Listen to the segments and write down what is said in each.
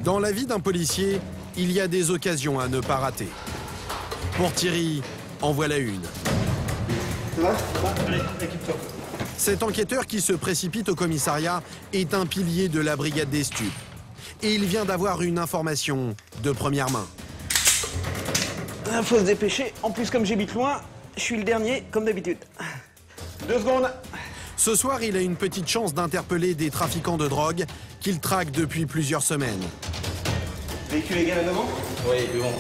Dans la vie d'un policier, il y a des occasions à ne pas rater. Pour Thierry, en voilà une. Ça va? Allez, équipe-toi. Cet enquêteur qui se précipite au commissariat est un pilier de la brigade des stupes. Et il vient d'avoir une information de première main. Il faut se dépêcher. En plus, comme j'habite loin, je suis le dernier, comme d'habitude. 2 secondes. Ce soir, il a une petite chance d'interpeller des trafiquants de drogue qu'il traque depuis plusieurs semaines. Véhicule égal à devant? Oui, bon.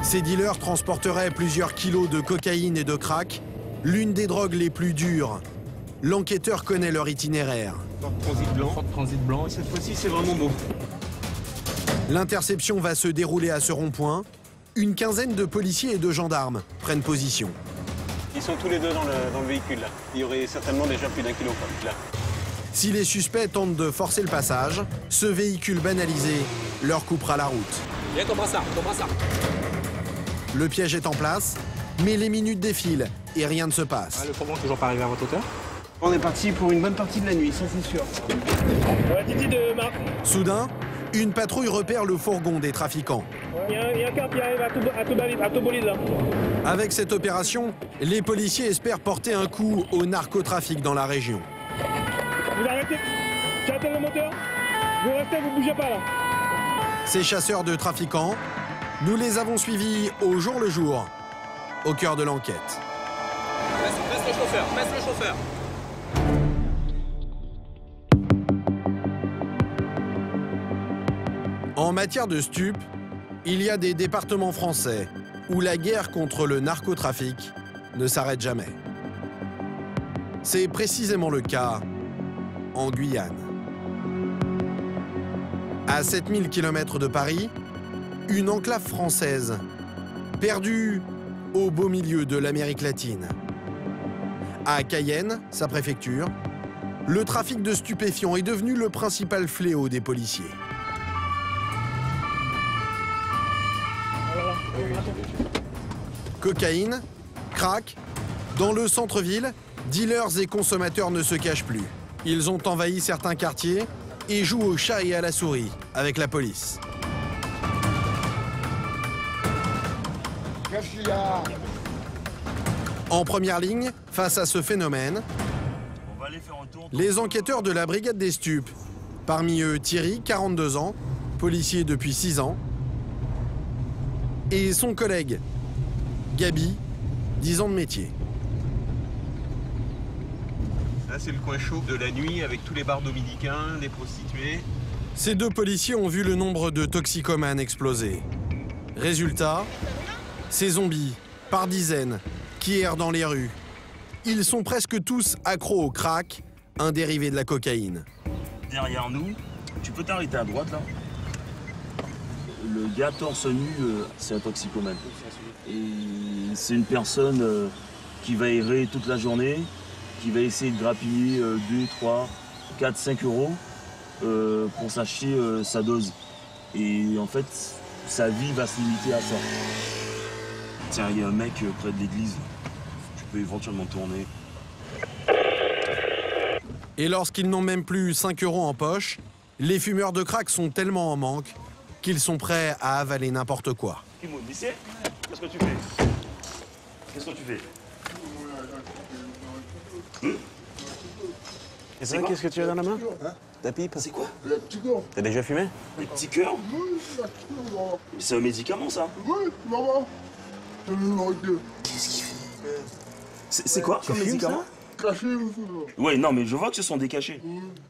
Ces dealers transporteraient plusieurs kilos de cocaïne et de crack, l'une des drogues les plus dures. L'enquêteur connaît leur itinéraire. Ford Transit blanc. Cette fois-ci, c'est vraiment beau. L'interception va se dérouler à ce rond-point. Une quinzaine de policiers et de gendarmes prennent position. Ils sont tous les deux dans le véhicule, là. Il y aurait certainement déjà plus d'1 kilo, là. Si les suspects tentent de forcer le passage, ce véhicule banalisé leur coupera la route. Viens, comprends ça. Le piège est en place, mais les minutes défilent et rien ne se passe. Le fourgon toujours pas arrivé à votre hauteur? On est parti pour une bonne partie de la nuit, ça c'est sûr. Ouais, Titi de Marc. Soudain, une patrouille repère le fourgon des trafiquants. Il y a un car qui arrive à tout bolide là. Avec cette opération, les policiers espèrent porter un coup au narcotrafic dans la région. Vous arrêtez, j'arrête le moteur, vous restez, vous bougez pas là. Ces chasseurs de trafiquants, nous les avons suivis au jour le jour, au cœur de l'enquête. Baisse le chauffeur. En matière de stupes, il y a des départements français où la guerre contre le narcotrafic ne s'arrête jamais. C'est précisément le cas en Guyane. À 7000 km de Paris, une enclave française, perdue au beau milieu de l'Amérique latine. À Cayenne, sa préfecture, le trafic de stupéfiants est devenu le principal fléau des policiers. Cocaïne, crack, dans le centre-ville, dealers et consommateurs ne se cachent plus. Ils ont envahi certains quartiers et jouent au chat et à la souris avec la police. En première ligne, face à ce phénomène, les enquêteurs de la brigade des stupes. Parmi eux, Thierry, 42 ans, policier depuis 6 ans, et son collègue, Gabi, 10 ans de métier. Là, c'est le coin chaud de la nuit avec tous les bars dominicains, des prostituées. Ces deux policiers ont vu le nombre de toxicomanes exploser. Résultat, ces zombies, par dizaines, qui errent dans les rues. Ils sont presque tous accros au crack, un dérivé de la cocaïne. Derrière nous, tu peux t'arrêter à droite, là. Le gars torse nu, c'est un toxicomane. Et c'est une personne qui va errer toute la journée, qui va essayer de grappiller 2, 3, 4, 5 euros pour s'acheter sa dose. Et en fait, sa vie va se limiter à ça. Tiens, il y a un mec près de l'église. Tu peux éventuellement tourner. Et lorsqu'ils n'ont même plus 5 euros en poche, les fumeurs de crack sont tellement en manque qu'ils sont prêts à avaler n'importe quoi. Lycée, qu'est-ce que tu fais? Qu'est-ce que tu fais? Et ça, qu'est-ce que tu as dans la main? Ta pipe? C'est quoi? T'as déjà fumé? Des petits cœurs? C'est un médicament, ça? Oui, maman. Qu'est-ce qu'il fait? C'est quoi comme médicament? Caché, Ouais, non, mais je vois que ce sont des cachets.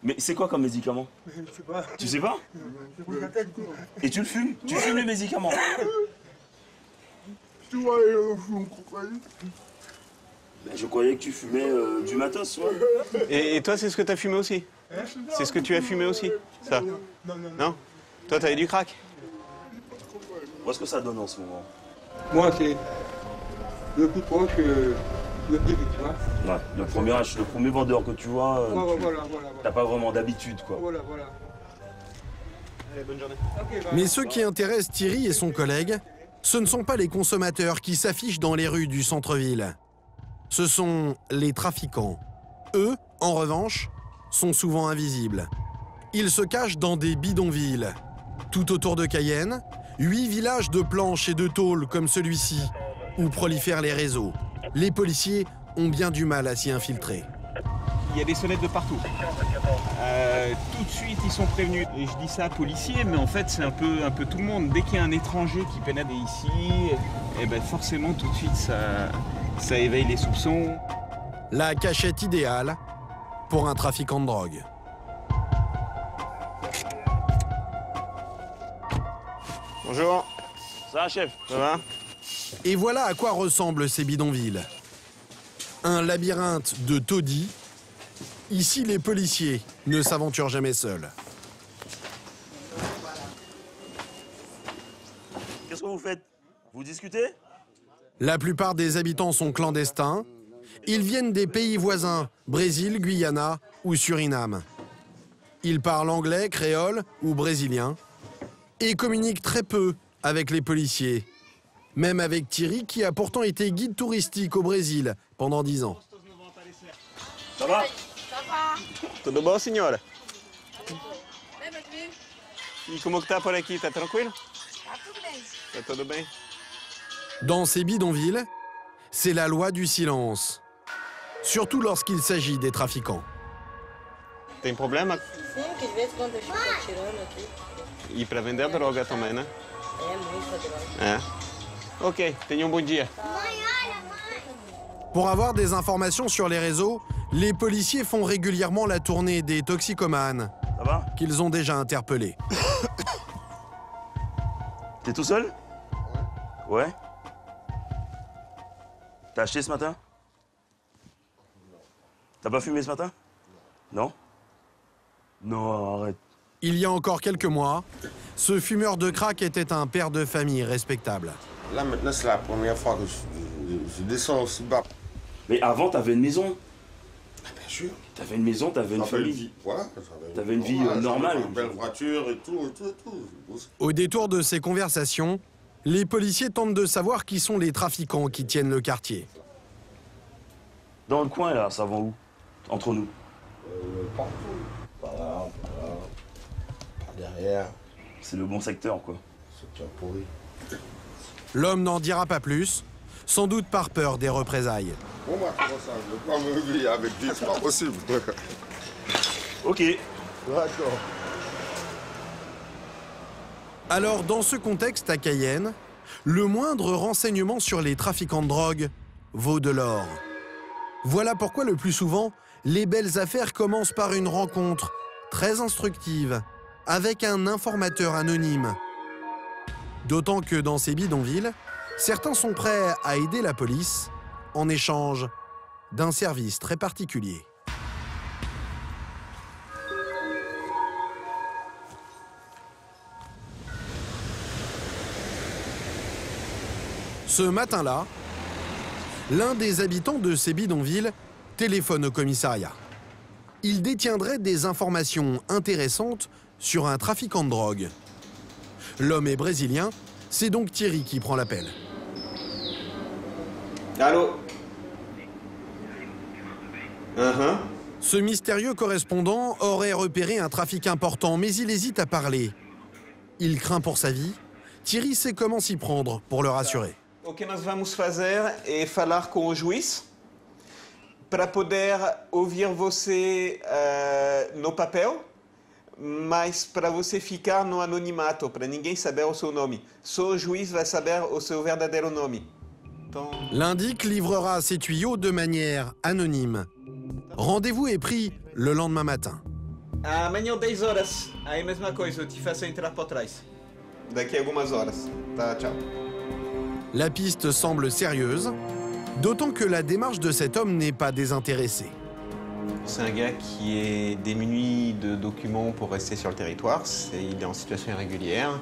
Mais c'est quoi comme médicament? je sais pas. Tu sais pas? J'ai pris la tête, quoi. Et tu le fumes? Tu fumes les médicaments? Tu vois, je fume cocaïne. Ben, je croyais que tu fumais du matos, ouais. Et toi, c'est ce que t'as fumé aussi? C'est ce que tu as fumé aussi? Ça? Non? Toi, t'avais du crack? Où est-ce que ça donne en ce moment? Moi, c'est le plus proche, le plus vite, tu vois. Ouais, le premier vendeur que tu vois, Voilà. t'as pas vraiment d'habitude, quoi. Voilà. Allez, bonne journée. Mais ceux qui intéressent Thierry et son collègue, ce ne sont pas les consommateurs qui s'affichent dans les rues du centre-ville. Ce sont les trafiquants. Eux, en revanche, sont souvent invisibles. Ils se cachent dans des bidonvilles. Tout autour de Cayenne, 8 villages de planches et de tôles comme celui-ci, où prolifèrent les réseaux. Les policiers ont bien du mal à s'y infiltrer. Il y a des sonnettes de partout. Tout de suite, ils sont prévenus. Et je dis ça à policiers, mais en fait, c'est un peu tout le monde. Dès qu'il y a un étranger qui pénètre ici, eh ben forcément, tout de suite, ça éveille les soupçons. La cachette idéale pour un trafiquant de drogue. Bonjour. Ça va, chef? Ça va? Et voilà à quoi ressemblent ces bidonvilles. Un labyrinthe de taudis. Ici, les policiers ne s'aventurent jamais seuls. Qu'est-ce que vous faites? Vous discutez? La plupart des habitants sont clandestins. Ils viennent des pays voisins, Brésil, Guyana ou Suriname. Ils parlent anglais, créole ou brésilien et communiquent très peu avec les policiers. Même avec Thierry, qui a pourtant été guide touristique au Brésil pendant 10 ans. Ça va? Tudo bom, senhora? Bem, meu filho? E como que tá por aqui? Tá tranquilo? Tá tudo bem. Tá tudo bem? Dans ces bidonvilles, c'est la loi du silence. Surtout lorsqu'il s'agit des trafiquants. Tem problema? Sim, que de vez em quando eu fico atirando aqui. E pra vender droga também, né? É muita droga. É. Ok, tenha um bom dia. Pour avoir des informations sur les réseaux, les policiers font régulièrement la tournée des toxicomanes Ça va? qu'ils ont déjà interpellés. T'es tout seul? Ouais. T'as acheté ce matin? T'as pas fumé ce matin? Non? Non, arrête. Il y a encore quelques mois, ce fumeur de crack était un père de famille respectable. Là, maintenant, c'est la première fois que je descends aussi bas. Mais avant, t'avais une maison. Bien sûr. T'avais une maison, t'avais une J'avais famille. Voilà. T'avais une vie normale. Une belle voiture et tout, et tout. Au détour de ces conversations, les policiers tentent de savoir qui sont les trafiquants qui tiennent le quartier. Dans le coin, là, ça va où? Entre nous. Partout. Par là, par derrière. C'est le bon secteur, quoi. C'est pourri. L'homme n'en dira pas plus, sans doute par peur des représailles. Bon, moi, comment ça? Je ne veux pas me réveiller avec 10, c'est pas possible. Ok. D'accord. Alors, dans ce contexte à Cayenne, le moindre renseignement sur les trafiquants de drogue vaut de l'or. Voilà pourquoi le plus souvent, les belles affaires commencent par une rencontre très instructive avec un informateur anonyme. D'autant que dans ces bidonvilles, certains sont prêts à aider la police en échange d'un service très particulier. Ce matin-là, l'un des habitants de ces bidonvilles téléphone au commissariat. Il détiendrait des informations intéressantes sur un trafiquant de drogue. L'homme est brésilien, c'est donc Thierry qui prend l'appel. Allô? Ce mystérieux correspondant aurait repéré un trafic important, mais il hésite à parler. Il craint pour sa vie. Thierry sait comment s'y prendre pour le rassurer. O que nós vamos fazer é falar com o juiz para poder ouvir você no papel, mas para você ficar no anonimato, para ninguém saber o seu nome. Só o juiz vai saber o seu verdadeiro nome. Então... L'indic livrera ses tuyaux de manière anonyme. Rendez-vous est pris le lendemain matin. Amanhã 10 horas, aí mesma coisa, eu te faço entrar por trás. Daqui a algumas horas. Tá, tchau. La piste semble sérieuse, d'autant que la démarche de cet homme n'est pas désintéressée. C'est un gars qui est démuni de documents pour rester sur le territoire. Il est en situation irrégulière.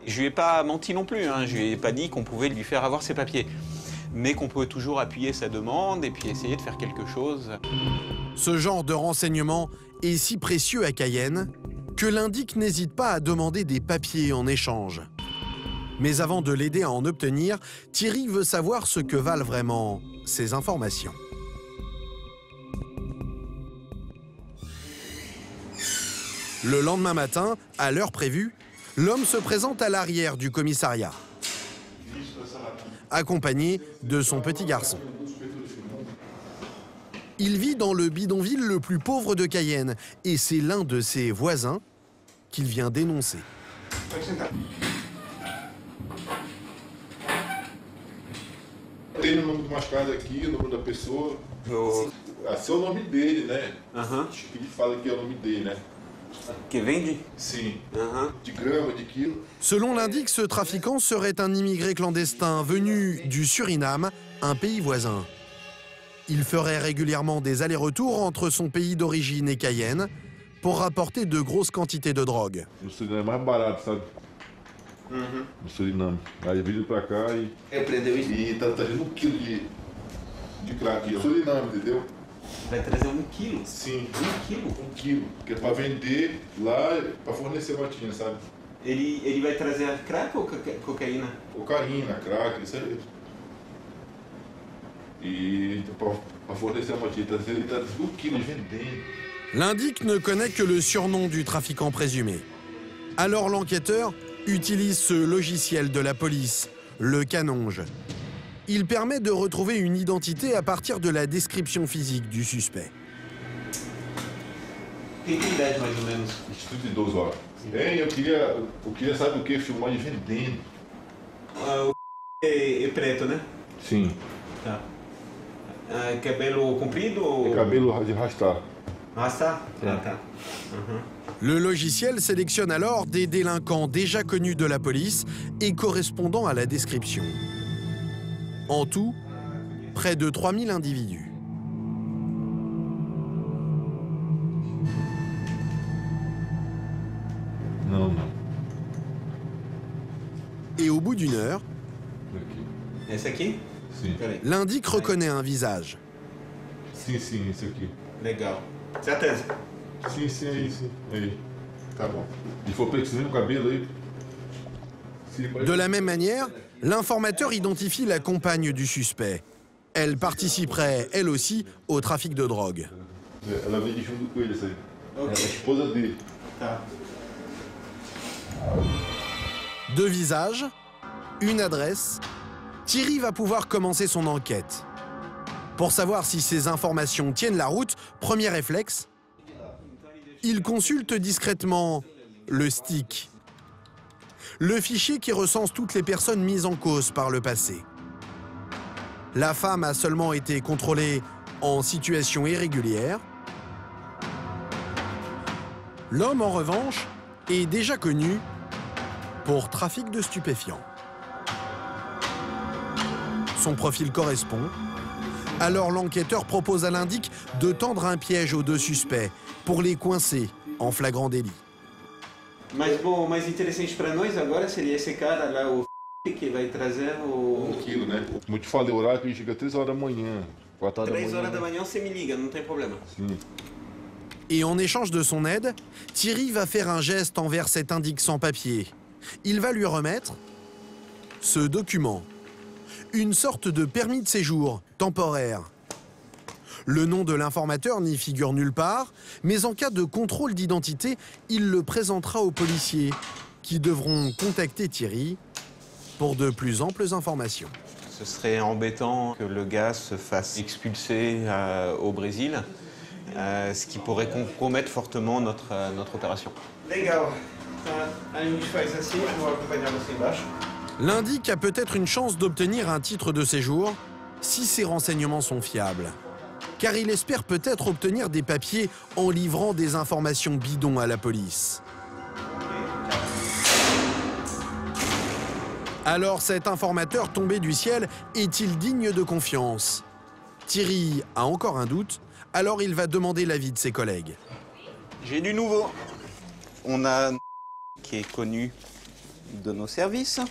Je lui ai pas menti non plus, hein. Je lui ai pas dit qu'on pouvait lui faire avoir ses papiers. Mais qu'on peut toujours appuyer sa demande et puis essayer de faire quelque chose. Ce genre de renseignement est si précieux à Cayenne que l'indic n'hésite pas à demander des papiers en échange. Mais avant de l'aider à en obtenir, Thierry veut savoir ce que valent vraiment ces informations. Le lendemain matin, à l'heure prévue, l'homme se présente à l'arrière du commissariat, accompagné de son petit garçon. Il vit dans le bidonville le plus pauvre de Cayenne et c'est l'un de ses voisins qu'il vient dénoncer. Tem o nome do machucado aqui, o nome da pessoa. Esse é o nome dele, né? Acho que ele fala que é o nome dele, né? Que vende? Sim. De grama, de quilo. Selon l'indique, ce trafiquant serait un immigré clandestin venu du Suriname, un pays voisin. Il ferait régulièrement des allers-retours entre son pays d'origine et Cayenne pour rapporter de grosses quantités de drogue. O Suriname é mais barato, sabe? No Suriname. Aí veio pra cá e tá trazendo 1 quilo de crack. No Suriname, entendeu? Vai trazer 1 quilo? Sim. 1 quilo? 1 quilo. Que é pra vender lá, pra fornecer matinha, sabe? Ele vai trazer crack ou cocaína? Cocaína, crack, isso aí. E pra fornecer a matinha, ele tá trazendo 1 quilo vendendo. L'indique ne connaît que le surnom du trafiquant présumé. Alors l'enquêteur utilise ce logiciel de la police, le Canonge. Il permet de retrouver une identité à partir de la description physique du suspect. Tem que idade mais ou menos? 32 horas. Eu queria, sabe o que? Filmar ele vendendo. O é preto, né? Sim. Tá. Cabelo comprido ou... É cabelo de rastar. Rastar? Ah, tá. Le logiciel sélectionne alors des délinquants déjà connus de la police et correspondant à la description. En tout, près de 3000 individus. Non. Et au bout d'une heure, Esse aqui? Sim. Peraí. l'indique reconnaît un visage. Sim, esse aqui. Legal. Certeza? Sim, é isso. Aí. Tá bom. E for perceber o cabelo aí. De la même manière, l'informateur identifie la compagne du suspect. Elle participerait, elle aussi, au trafic de drogue. Ela vem junto com ele, isso aí. É a esposa dele. Tá. 2 visages, une adresse. Thierry va pouvoir commencer son enquête. Pour savoir si ces informations tiennent la route, premier réflexe, il consulte discrètement le STIC, le fichier qui recense toutes les personnes mises en cause par le passé. La femme a seulement été contrôlée en situation irrégulière. L'homme, en revanche, est déjà connu pour trafic de stupéfiants. Son profil correspond. Alors l'enquêteur propose à l'indique de tendre un piège aux 2 suspects pour les coincer en flagrant délit. Mas bom, o mais interessante para nós agora seria esse cara lá, o que vai trazer o... 1 quilo, né? Como eu te falei, o horário que ele chega 3 horas da manhã. 4 horas 3 da horas manhã. da manhã você me liga, não tem problema. Sim. Et en échange de son aide, Thierry va faire un geste envers cet indique sans papier. Il va lui remettre ce document, une sorte de permis de séjour temporaire. Le nom de l'informateur n'y figure nulle part, mais en cas de contrôle d'identité, il le présentera aux policiers qui devront contacter Thierry pour de plus amples informations. Ce serait embêtant que le gars se fasse expulser au Brésil, ce qui pourrait compromettre fortement notre opération. Legal. A gente faz assim, eu vou acompanhar você embaixo. L'indique a peut-être une chance d'obtenir un titre de séjour si ses renseignements sont fiables. Car il espère peut-être obtenir des papiers en livrant des informations bidons à la police. Alors cet informateur tombé du ciel est-il digne de confiance? Thierry a encore un doute, alors il va demander l'avis de ses collègues. J'ai du nouveau. On a qui est connu de nos services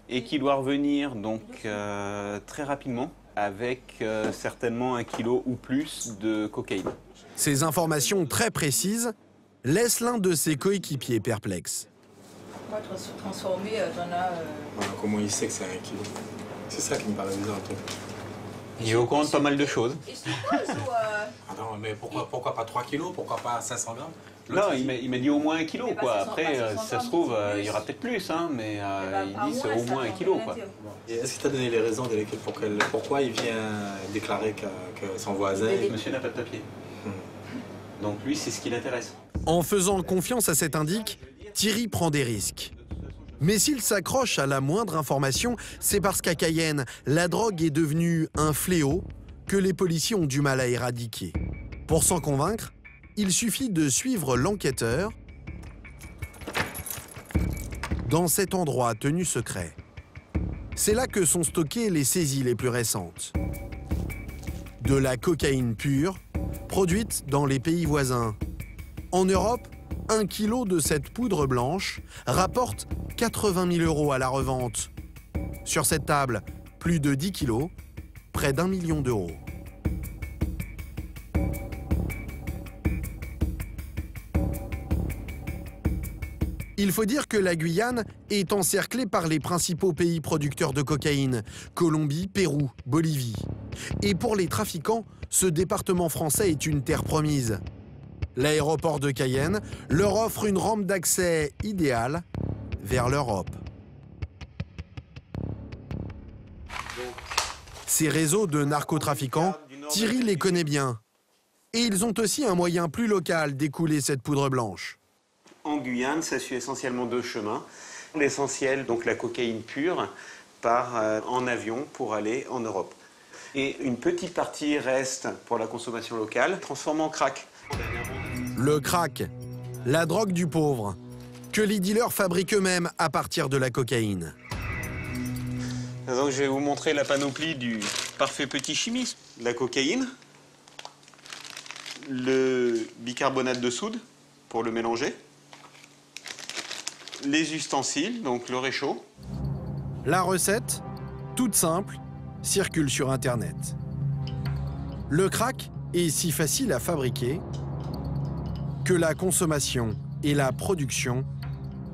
et qui doit revenir donc très rapidement avec certainement 1 kilo ou plus de cocaïne. Ces informations très précises laissent l'un de ses coéquipiers perplexe. Transformer Comment il sait que c'est 1 kilo? C'est ça qui me paraît bizarre. Il est au courant de pas mal de choses. Il suppose ou... Attends, mais pourquoi pas 3 kilos? Pourquoi pas 500 grammes? Non, il m'a dit au moins 1 kilo, quoi. Après, ça se trouve, il y aura peut-être plus, hein, mais il dit c'est au moins 1 kilo, quoi. Est-ce qu'il t'a donné les raisons pourquoi il vient déclarer que son voisin... Monsieur n'a pas de papier. Donc lui, c'est ce qui l'intéresse. En faisant confiance à cet indique, Thierry prend des risques. Mais s'il s'accroche à la moindre information, c'est parce qu'à Cayenne, la drogue est devenue un fléau que les policiers ont du mal à éradiquer. Pour s'en convaincre, il suffit de suivre l'enquêteur dans cet endroit tenu secret. C'est là que sont stockées les saisies les plus récentes. De la cocaïne pure, produite dans les pays voisins. En Europe, 1 kilo de cette poudre blanche rapporte 80 000 € à la revente. Sur cette table, plus de 10 kilos, près d'1 million d'euros. Il faut dire que la Guyane est encerclée par les principaux pays producteurs de cocaïne, Colombie, Pérou, Bolivie. Et pour les trafiquants, ce département français est une terre promise. L'aéroport de Cayenne leur offre une rampe d'accès idéale vers l'Europe. Ces réseaux de narcotrafiquants, Thierry les connaît bien. Et ils ont aussi un moyen plus local d'écouler cette poudre blanche. En Guyane, ça suit essentiellement 2 chemins. L'essentiel, donc la cocaïne pure, part en avion pour aller en Europe. Et une petite partie reste pour la consommation locale, transformée en crack. Le crack, la drogue du pauvre, que les dealers fabriquent eux-mêmes à partir de la cocaïne. Donc je vais vous montrer la panoplie du parfait petit chimiste. La cocaïne, le bicarbonate de soude pour le mélanger, les ustensiles, donc le réchaud. La recette, toute simple, circule sur Internet. Le crack est si facile à fabriquer que la consommation et la production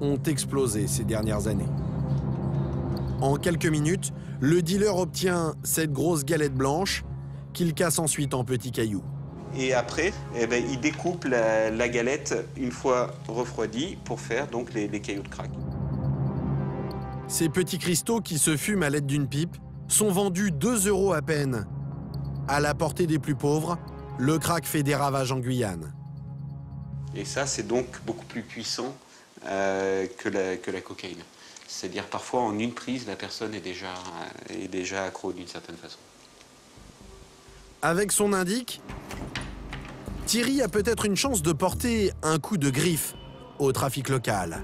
ont explosé ces dernières années. En quelques minutes, le dealer obtient cette grosse galette blanche qu'il casse ensuite en petits cailloux. Et après, il découpe la galette une fois refroidie pour faire donc les cailloux de crack. Ces petits cristaux qui se fument à l'aide d'une pipe sont vendus 2 € à peine. À la portée des plus pauvres, le crack fait des ravages en Guyane. Et ça, c'est donc beaucoup plus puissant que la cocaïne. C'est-à-dire parfois en une prise, la personne est déjà accro d'une certaine façon. Avec son indique, Thierry a peut-être une chance de porter un coup de griffe au trafic local.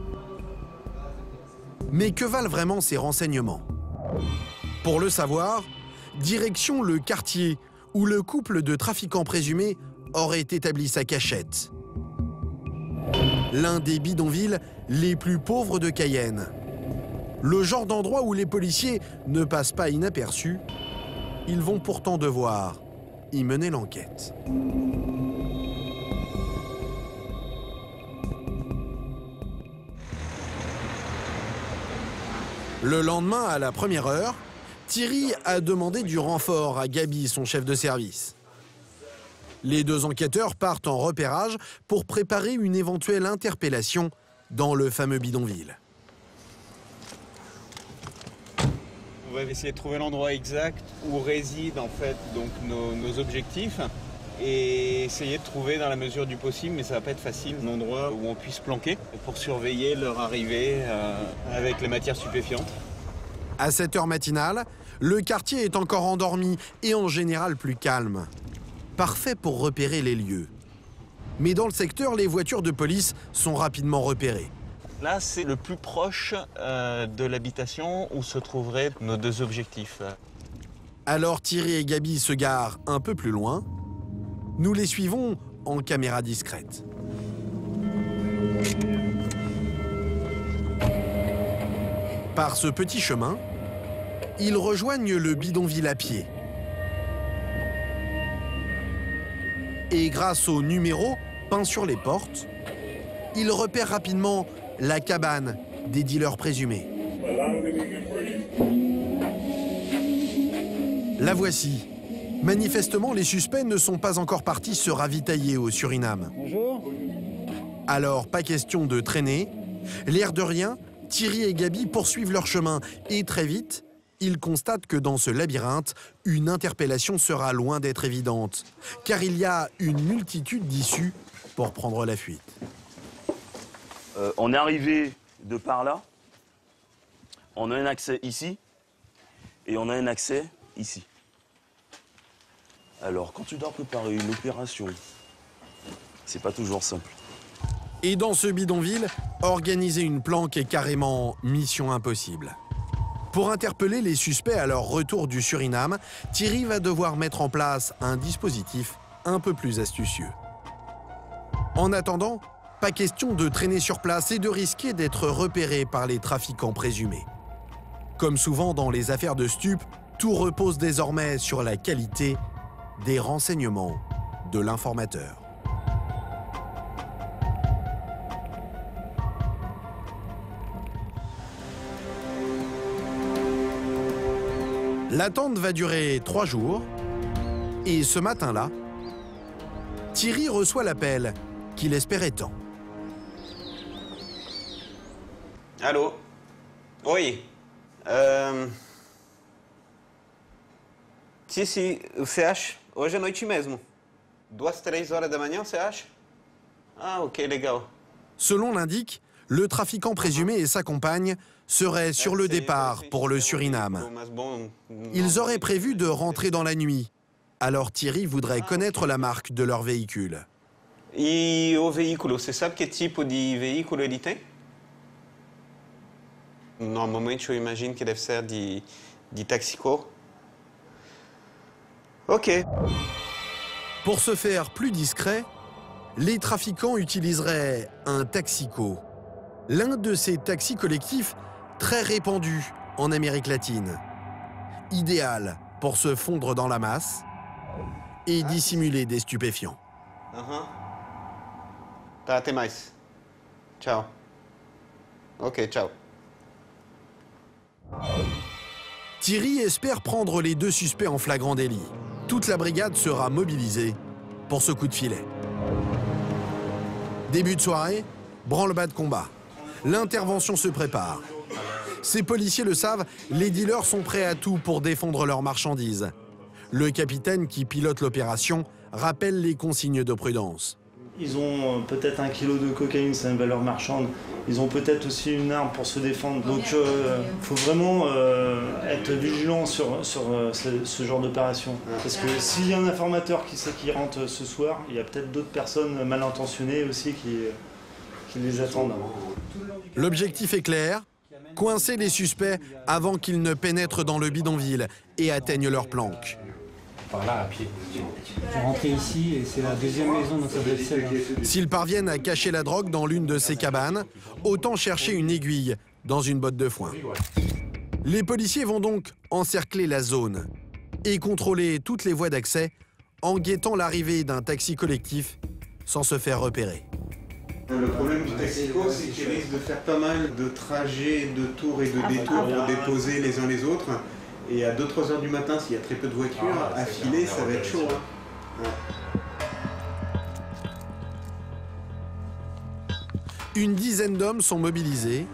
Mais que valent vraiment ces renseignements? Pour le savoir, direction le quartier où le couple de trafiquants présumés aurait établi sa cachette. L'un des bidonvilles les plus pauvres de Cayenne. Le genre d'endroit où les policiers ne passent pas inaperçus. Ils vont pourtant devoir y mener l'enquête. Le lendemain, à la première heure, Thierry a demandé du renfort à Gabi, son chef de service. Les 2 enquêteurs partent en repérage pour préparer une éventuelle interpellation dans le fameux bidonville. On va essayer de trouver l'endroit exact où résident en fait donc nos objectifs et essayer de trouver dans la mesure du possible, mais ça va pas être facile, un endroit où on puisse planquer pour surveiller leur arrivée avec les matières stupéfiantes. À cette heure matinale, le quartier est encore endormi et en général plus calme. Parfait pour repérer les lieux. Mais dans le secteur, les voitures de police sont rapidement repérées. Là, c'est le plus proche de l'habitation où se trouveraient nos 2 objectifs. Alors Thierry et Gabi se garent un peu plus loin. Nous les suivons en caméra discrète. Par ce petit chemin, ils rejoignent le bidonville à pied. Et grâce aux numéros peints sur les portes, ils repèrent rapidement la cabane des dealers présumés. La voici. Manifestement, les suspects ne sont pas encore partis se ravitailler au Suriname. Bonjour. Alors, pas question de traîner. L'air de rien, Thierry et Gabi poursuivent leur chemin et très vite, ils constatent que dans ce labyrinthe, une interpellation sera loin d'être évidente, car il y a une multitude d'issues pour prendre la fuite. On est arrivé de par là, on a un accès ici et on a un accès ici. Alors, quand tu dois préparer une opération, c'est pas toujours simple. Et dans ce bidonville, organiser une planque est carrément mission impossible. Pour interpeller les suspects à leur retour du Suriname, Thierry va devoir mettre en place un dispositif un peu plus astucieux. En attendant, pas question de traîner sur place et de risquer d'être repéré par les trafiquants présumés. Comme souvent dans les affaires de stupes, tout repose désormais sur la qualité des renseignements de l'informateur. L'attente va durer 3 jours et ce matin-là, Thierry reçoit l'appel qu'il espérait tant. Alô? Oi. Sim, você acha? Hoje à noite mesmo. 2, 3 horas da manhã, você acha? Ah, ok, legal. Selon l'indique, le trafiquant présumé et sa compagne seraient sur le départ pour le Suriname. Ils auraient prévu de rentrer dans la nuit. Alors Thierry voudrait connaître la marque de leur véhicule. E o veículo, você sabe que tipo de veículo ele tem? Normalmente, eu imagino que deve ser de taxico. Ok. Pour se faire plus discret, les trafiquants utiliseraient un taxico, l'un de ces taxis collectifs très répandus en Amérique latine. Idéal pour se fondre dans la masse et dissimuler des stupéfiants. Tá, até mais. Ciao. Ok, ciao. Thierry espère prendre les 2 suspects en flagrant délit. Toute la brigade sera mobilisée pour ce coup de filet. Début de soirée, branle-bas de combat. L'intervention se prépare. Ces policiers le savent, les dealers sont prêts à tout pour défendre leurs marchandises. Le capitaine qui pilote l'opération rappelle les consignes de prudence. Ils ont peut-être 1 kilo de cocaïne, c'est une valeur marchande. Ils ont peut-être aussi une arme pour se défendre. Donc il faut vraiment être vigilant sur ce genre d'opération. Parce que s'il y a un informateur qui sait qu'il rentre ce soir, il y a peut-être d'autres personnes mal intentionnées aussi qui les attendent. L'objectif est clair, coincer les suspects avant qu'ils ne pénètrent dans le bidonville et atteignent leur planque. Par là, à pied. Pour rentrer ici, et c'est la 2e maison, donc ça doit être celle-là. S'ils parviennent à cacher la drogue dans l'une de ces cabanes, autant chercher une aiguille dans une botte de foin. Les policiers vont donc encercler la zone et contrôler toutes les voies d'accès en guettant l'arrivée d'un taxi collectif sans se faire repérer. Le problème du taxico, c'est qu'il risque de faire pas mal de trajets, de tours et de détours pour déposer les uns les autres. Et à 2-3 heures du matin, s'il y a très peu de voitures, à filer, ça va être chaud. Hein. Ouais. Une dizaine d'hommes sont mobilisés.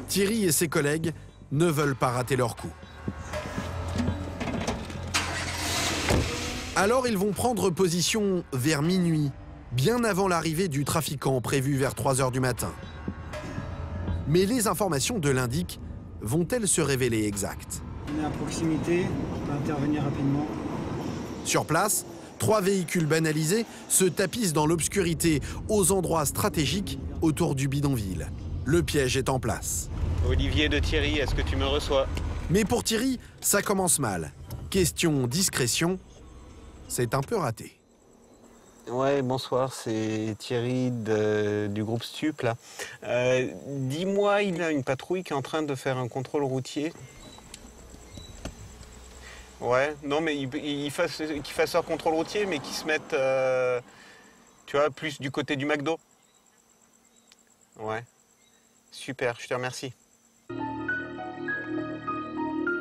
Thierry et ses collègues ne veulent pas rater leur coup. Alors ils vont prendre position vers minuit, bien avant l'arrivée du trafiquant prévu vers 3 heures du matin. Mais les informations de l'indique vont-elles se révéler exactes? On est à proximité, on peut intervenir rapidement. Sur place, 3 véhicules banalisés se tapissent dans l'obscurité aux endroits stratégiques autour du bidonville. Le piège est en place. Olivier de Thierry, est-ce que tu me reçois? Mais pour Thierry, ça commence mal. Question discrétion, c'est un peu raté. Ouais, bonsoir, c'est Thierry du groupe Stup, là. Dis-moi, il a une patrouille qui est en train de faire un contrôle routier. Ouais, non, mais qu'il fasse leur contrôle routier, mais qu'ils se mettent, tu vois, plus du côté du McDo. Ouais, super, je te remercie.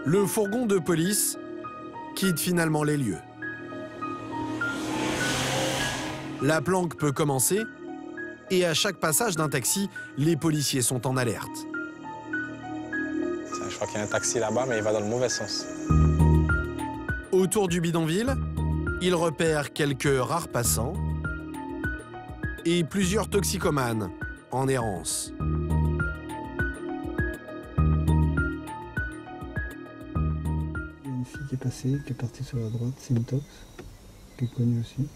Le fourgon de police quitte finalement les lieux. La planque peut commencer Et à chaque passage d'un taxi, les policiers sont en alerte. Je crois qu'il y a un taxi là-bas, mais il va dans le mauvais sens. Autour du bidonville, ils repèrent quelques rares passants et plusieurs toxicomanes en errance. Il y a une fille qui est passée, qui est partie sur la droite, c'est une tox, qui est connue aussi.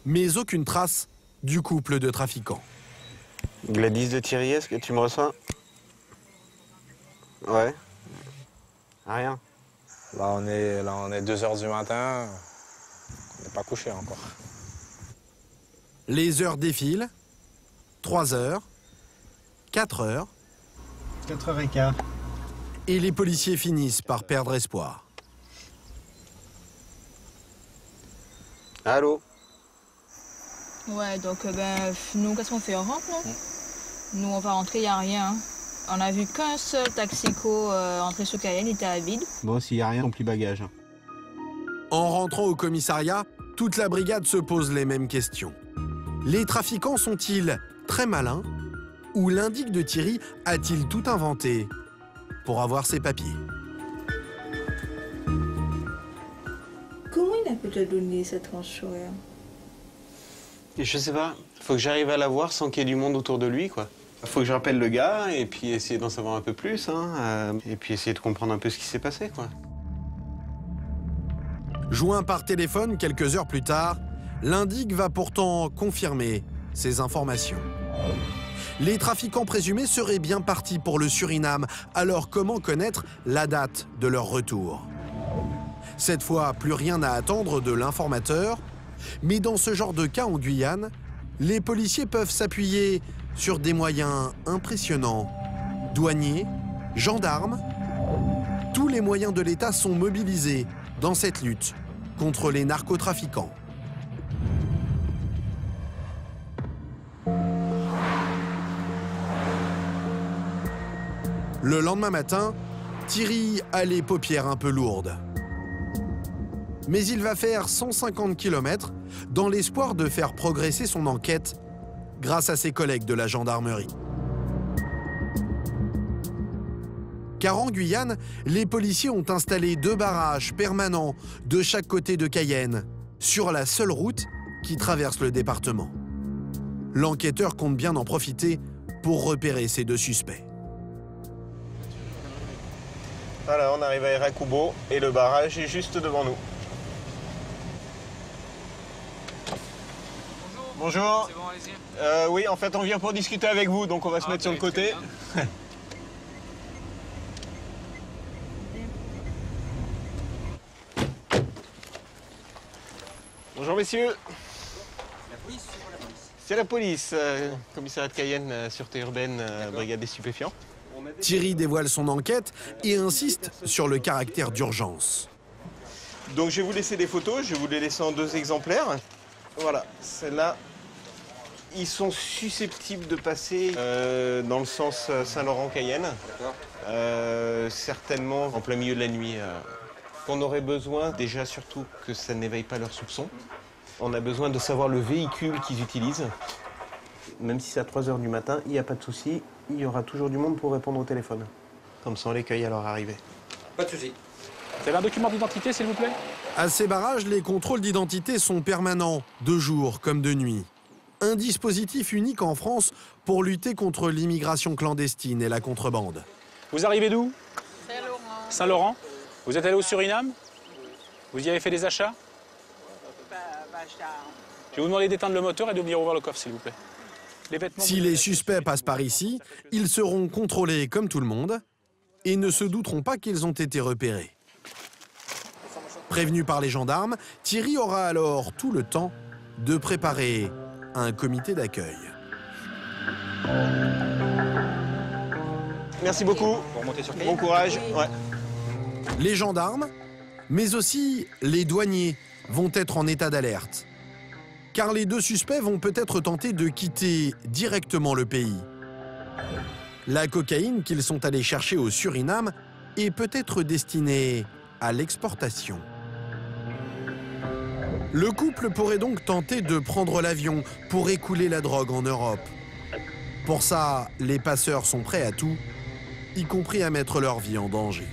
Mais aucune trace du couple de trafiquants. Gladys de Thierry, est-ce que tu me reçois? Ouais. Rien. Là, on est 2 h du matin. On n'est pas couché encore. Les heures défilent. 3 heures. 4 heures. 4h15. Et les policiers finissent par perdre espoir. Allô? Ouais, donc nous, qu'est-ce qu'on fait? On rentre, non? Nous, on va rentrer, il n'y a rien. On a vu qu'un seul taxico entrer sur Cayenne, il était à vide. Bon, s'il n'y a rien, on plie bagage. En rentrant au commissariat, toute la brigade se pose les mêmes questions. Les trafiquants sont-ils très malins? Ou l'indique de Thierry a-t-il tout inventé pour avoir ses papiers? Comment il a pu te donner cette tranche-horaire? Je sais pas. Faut que j'arrive à la voir sans qu'il y ait du monde autour de lui, quoi. Faut que je rappelle le gars et puis essayer d'en savoir un peu plus, hein, et puis essayer de comprendre un peu ce qui s'est passé, quoi. Joint par téléphone quelques heures plus tard, l'indique va pourtant confirmer ces informations. Les trafiquants présumés seraient bien partis pour le Suriname, alors comment connaître la date de leur retour? Cette fois, plus rien à attendre de l'informateur, mais dans ce genre de cas en Guyane, les policiers peuvent s'appuyer sur des moyens impressionnants. Douaniers, gendarmes, tous les moyens de l'État sont mobilisés dans cette lutte contre les narcotrafiquants. Le lendemain matin, Thierry a les paupières un peu lourdes. Mais il va faire 150 km dans l'espoir de faire progresser son enquête grâce à ses collègues de la gendarmerie. Car en Guyane, les policiers ont installé 2 barrages permanents de chaque côté de Cayenne, sur la seule route qui traverse le département. L'enquêteur compte bien en profiter pour repérer ces 2 suspects. Voilà, on arrive à Erakubo et le barrage est juste devant nous. Bonjour. C'est bon, allez-y. Oui, en fait, on vient pour discuter avec vous, donc on va se mettre sur le côté. Bonjour, messieurs. La police, c'est la police. C'est la police, commissariat de Cayenne, sûreté urbaine, brigade des stupéfiants. Thierry dévoile son enquête et insiste sur le caractère d'urgence. Donc je vais vous laisser des photos, je vais vous les laisser en 2 exemplaires. Voilà, celles-là, ils sont susceptibles de passer dans le sens Saint-Laurent-Cayenne. Certainement en plein milieu de la nuit. On aurait besoin déjà surtout que ça n'éveille pas leurs soupçons. On a besoin de savoir le véhicule qu'ils utilisent. Même si c'est à 3 h du matin, il n'y a pas de souci, il y aura toujours du monde pour répondre au téléphone. Comme ça on les cueille à leur arrivée. Pas de souci. Vous avez un document d'identité, s'il vous plaît? À ces barrages, les contrôles d'identité sont permanents, de jour comme de nuit. Un dispositif unique en France pour lutter contre l'immigration clandestine et la contrebande. Vous arrivez d'où? Saint-Laurent. Saint-Laurent. Vous êtes allé au Suriname? Vous y avez fait des achats? Je vais vous demander d'éteindre le moteur et de venir ouvrir le coffre, s'il vous plaît. Si les suspects passent par ici, ils seront contrôlés comme tout le monde et ne se douteront pas qu'ils ont été repérés. Prévenu par les gendarmes, Thierry aura alors tout le temps de préparer un comité d'accueil. Merci beaucoup. Bon courage. Ouais. Les gendarmes, mais aussi les douaniers, vont être en état d'alerte. Car les 2 suspects vont peut-être tenter de quitter directement le pays. La cocaïne qu'ils sont allés chercher au Suriname est peut-être destinée à l'exportation. Le couple pourrait donc tenter de prendre l'avion pour écouler la drogue en Europe. Pour ça, les passeurs sont prêts à tout, y compris à mettre leur vie en danger.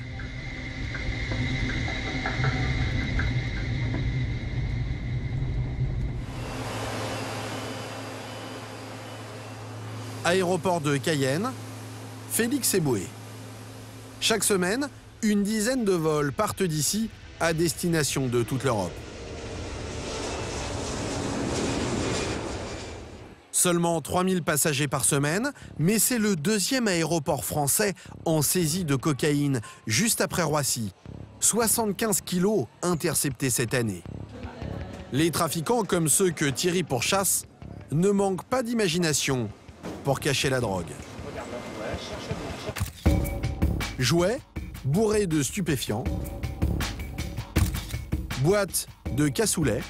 Aéroport de Cayenne, Félix Eboué. Chaque semaine, une dizaine de vols partent d'ici à destination de toute l'Europe. Seulement 3000 passagers par semaine, mais c'est le deuxième aéroport français en saisie de cocaïne, juste après Roissy. 75 kilos interceptés cette année. Les trafiquants, comme ceux que Thierry pourchasse, ne manquent pas d'imagination pour cacher la drogue. Jouets bourrés de stupéfiants, boîtes de cassoulet,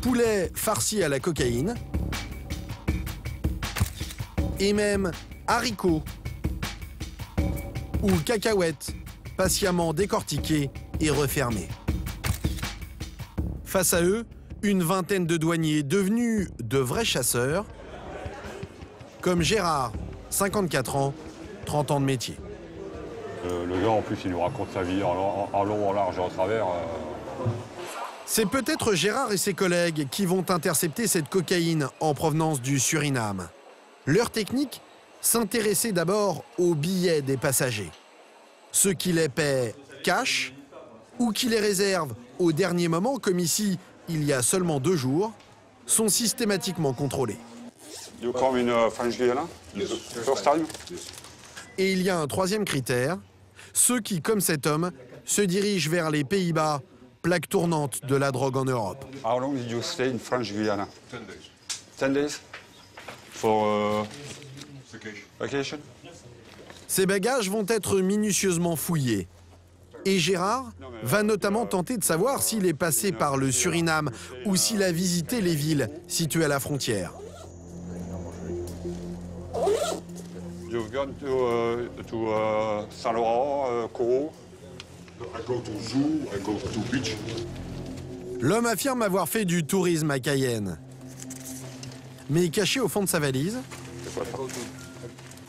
poulet farci à la cocaïne et même haricots ou cacahuètes patiemment décortiqués et refermés. Face à eux, une vingtaine de douaniers devenus de vrais chasseurs, comme Gérard, 54 ans, 30 ans de métier. Le gars, en plus, il nous raconte sa vie en long, en large et en travers. C'est peut-être Gérard et ses collègues qui vont intercepter cette cocaïne en provenance du Suriname. Leur technique, s'intéresser d'abord aux billets des passagers. Ceux qui les paient cash ou qui les réservent au dernier moment, comme ici, il y a seulement 2 jours, sont systématiquement contrôlés. You come in French Guiana? First time? Et il y a un troisième critère, ceux qui, comme cet homme, se dirigent vers les Pays-Bas, plaque tournante de la drogue en Europe. How long did you stay in French Guiana? 10 days. 10 days? For vacation? Ces bagages vont être minutieusement fouillés. Et Gérard va notamment tenter de savoir s'il est passé par le Suriname ou s'il a visité les villes situées à la frontière. You've gone to Saint-Laurent, Kourou? I go to zoo, I go to beach. L'homme affirme avoir fait du tourisme à Cayenne. Mais caché au fond de sa valise,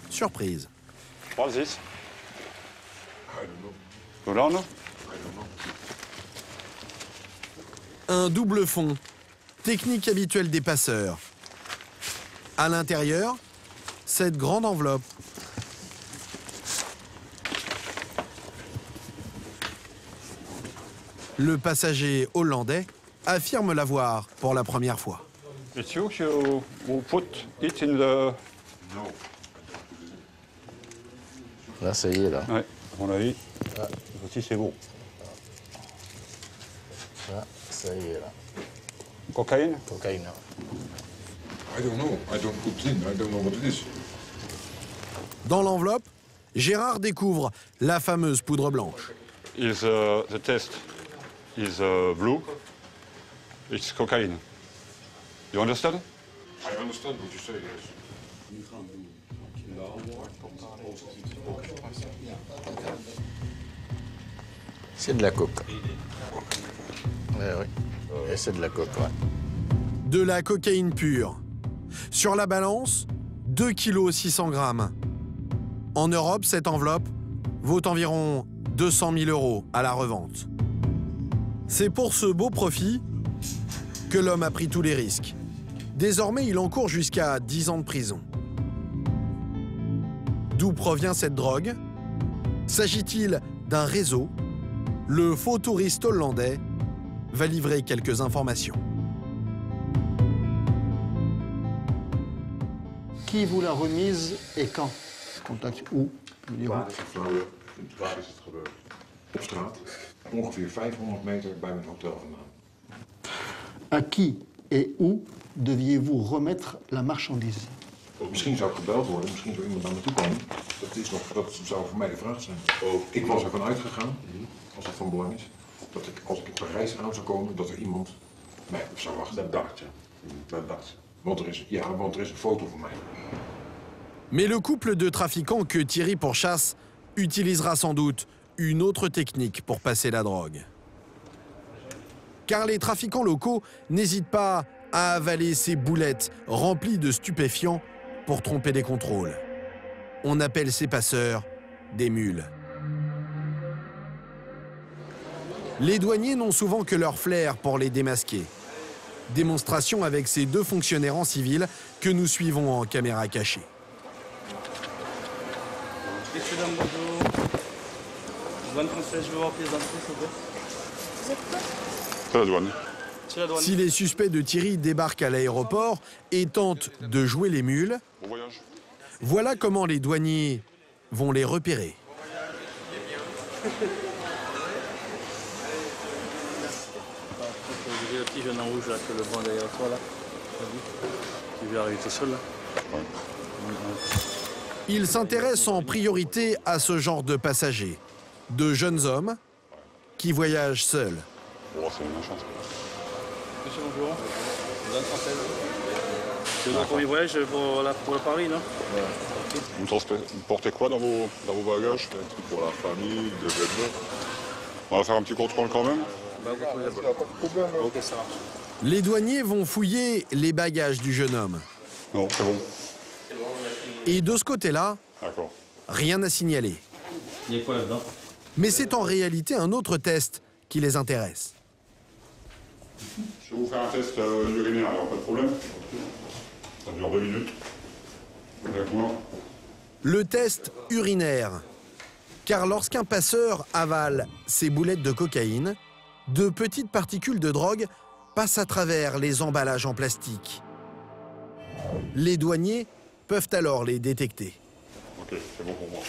surprise. What's this? I don't know. You don't know? I don't know. Un double fond, technique habituelle des passeurs. À l'intérieur, cette grande enveloppe. Le passager hollandais affirme l'avoir pour la première fois. It's you who put it in the... No. Là, ça y est, là. Ouais, à mon avis, aussi c'est bon. Ça y est, là. Cocaïne? Cocaïne. I don't know. I don't put in. I don't know what it is. Dans l'enveloppe, Gérard découvre la fameuse poudre blanche. Is the test is blue? It's cocaine. You understand? I understand what you say, yes. C'est de la coke. Oui. Et c'est de la coke, ouais. De la cocaïne pure. Sur la balance, 2 kg 600 grammes. En Europe, cette enveloppe vaut environ 200 000 € à la revente. C'est pour ce beau profit que l'homme a pris tous les risques. Désormais, il encourt jusqu'à 10 ans de prison. D'où provient cette drogue? S'agit-il d'un réseau? Le faux touriste hollandais va livrer quelques informations. Qui vous l'a remise et quand? Contact où? Waar is het gebeurd? Op straat, ongeveer 500 meter bij mijn hotel vandaan. À qui et où deviez-vous remettre la marchandise? Misschien zou ik gebeld worden, misschien zou iemand naar me toe komen. Dat zou voor mij de vraag zijn. Ik was ervan uitgegaan, als het van belang is, dat ik, als ik in Parijs aan zou komen, dat er iemand mij op zou wachten. Dat dacht je. Dat dacht. Want er is een foto van mij. Mais le couple de trafiquants que Thierry pourchasse utilisera sans doute une autre technique pour passer la drogue. car les trafiquants locaux n'hésitent pas à avaler ces boulettes remplies de stupéfiants pour tromper les contrôles. On appelle ces passeurs des mules. Les douaniers n'ont souvent que leur flair pour les démasquer. Démonstration avec ces 2 fonctionnaires en civil que nous suivons en caméra cachée. Messieurs, dames, bonjour. Douane française, je veux voir pièce d'entrée, s'il vous plaît. C'est la douane. Si les suspects de Thierry débarquent à l'aéroport et tentent de jouer les mules, Bon voyage. voilà comment les douaniers vont les repérer. J'ai le petit jeune en rouge là, que le banc derrière toi là. Tu veux arriver tout seul là. Ils s'intéressent en priorité à ce genre de passagers, de jeunes hommes qui voyagent seuls. Oh, c'est une chance. Monsieur, bonjour. Douane française. C'est votre premier voyage pour le Paris, non? Vous transportez quoi dans vos bagages? Un truc pour la famille, des vêtements. On va faire un petit contrôle quand même. Bah, vous trouvez pas de problème. Ok, ça marche. Les douaniers vont fouiller les bagages du jeune homme. Non, c'est bon. Et de ce côté-là, rien à signaler. Il y a quoi là-dedans? Mais c'est en réalité un autre test qui les intéresse. Je vais vous faire un test urinaire, alors pas de problème. Ça dure 2 minutes. Avec moi. Le test urinaire. Car lorsqu'un passeur avale ses boulettes de cocaïne, de petites particules de drogue passent à travers les emballages en plastique. Les douaniers peuvent alors les détecter. Ok, c'est bon pour moi.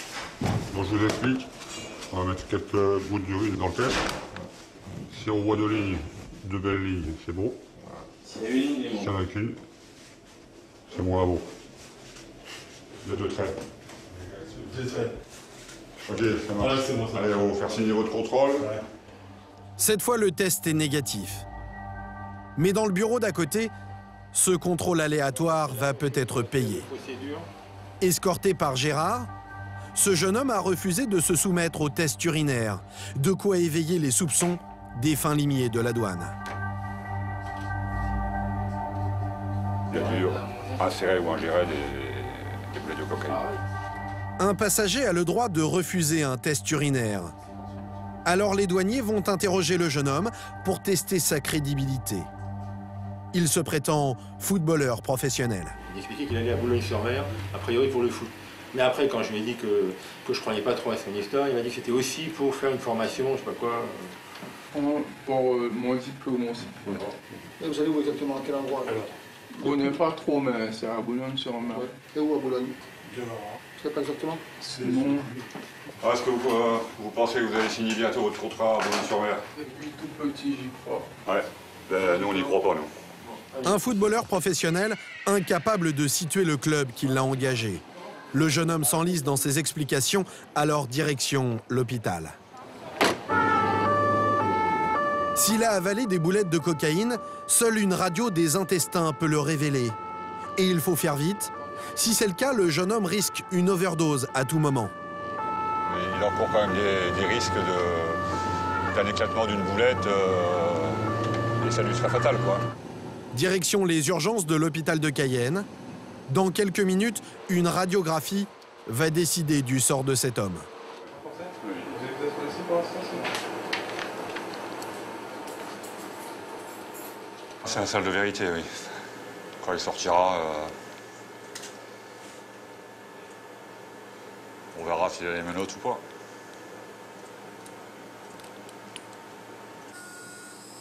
Donc je vous explique. On va mettre quelques gouttes d'urine dans le test. Si on voit 2 lignes, 2 belles lignes, c'est bon. S'il y a une ligne, S'il y en a qu'une, c'est moins bon. Il y a 2 traits. 2 traits. Ok, ça marche. Ouais, c'est bon, ça. Allez, on va vous faire signer votre contrôle. Ouais. Cette fois, le test est négatif. Mais dans le bureau d'à côté, ce contrôle aléatoire va peut-être payer. Escorté par Gérard, ce jeune homme a refusé de se soumettre au test urinaire, de quoi éveiller les soupçons des fins limiers de la douane. Il a dû insérer ou ingérer des boulettes de cocaïne. Un passager a le droit de refuser un test urinaire. Alors les douaniers vont interroger le jeune homme pour tester sa crédibilité. Il se prétend footballeur professionnel. Il expliquait qu'il allait à Boulogne-sur-Mer, a priori pour le foot. Mais après, quand je lui ai dit que je ne croyais pas trop à son histoire, il m'a dit que c'était aussi pour faire une formation, je sais pas quoi. Pour mon diplôme aussi. Et vous allez où exactement? À quel endroit alors? Je connais pas trop, mais c'est à Boulogne-sur-Mer. Ouais. Et où à Boulogne? Vous savez pas exactement? Non. Ah, est-ce que vous pensez que vous allez signer bientôt votre contrat à Boulogne-sur-Mer? Depuis tout petit, j'y crois. Ouais. Ben, nous, on n'y croit pas, nous. Un footballeur professionnel incapable de situer le club qui l'a engagé. Le jeune homme s'enlise dans ses explications, alors direction l'hôpital. S'il a avalé des boulettes de cocaïne, seule une radio des intestins peut le révéler. Et il faut faire vite. Si c'est le cas, le jeune homme risque une overdose à tout moment. Mais il encourt quand même des risques d'un éclatement d'une boulette et ça lui serait fatal, quoi. Direction les urgences de l'hôpital de Cayenne. Dans quelques minutes, une radiographie va décider du sort de cet homme. C'est un salle de vérité, oui. Quand il sortira, on verra s'il a les menottes ou pas.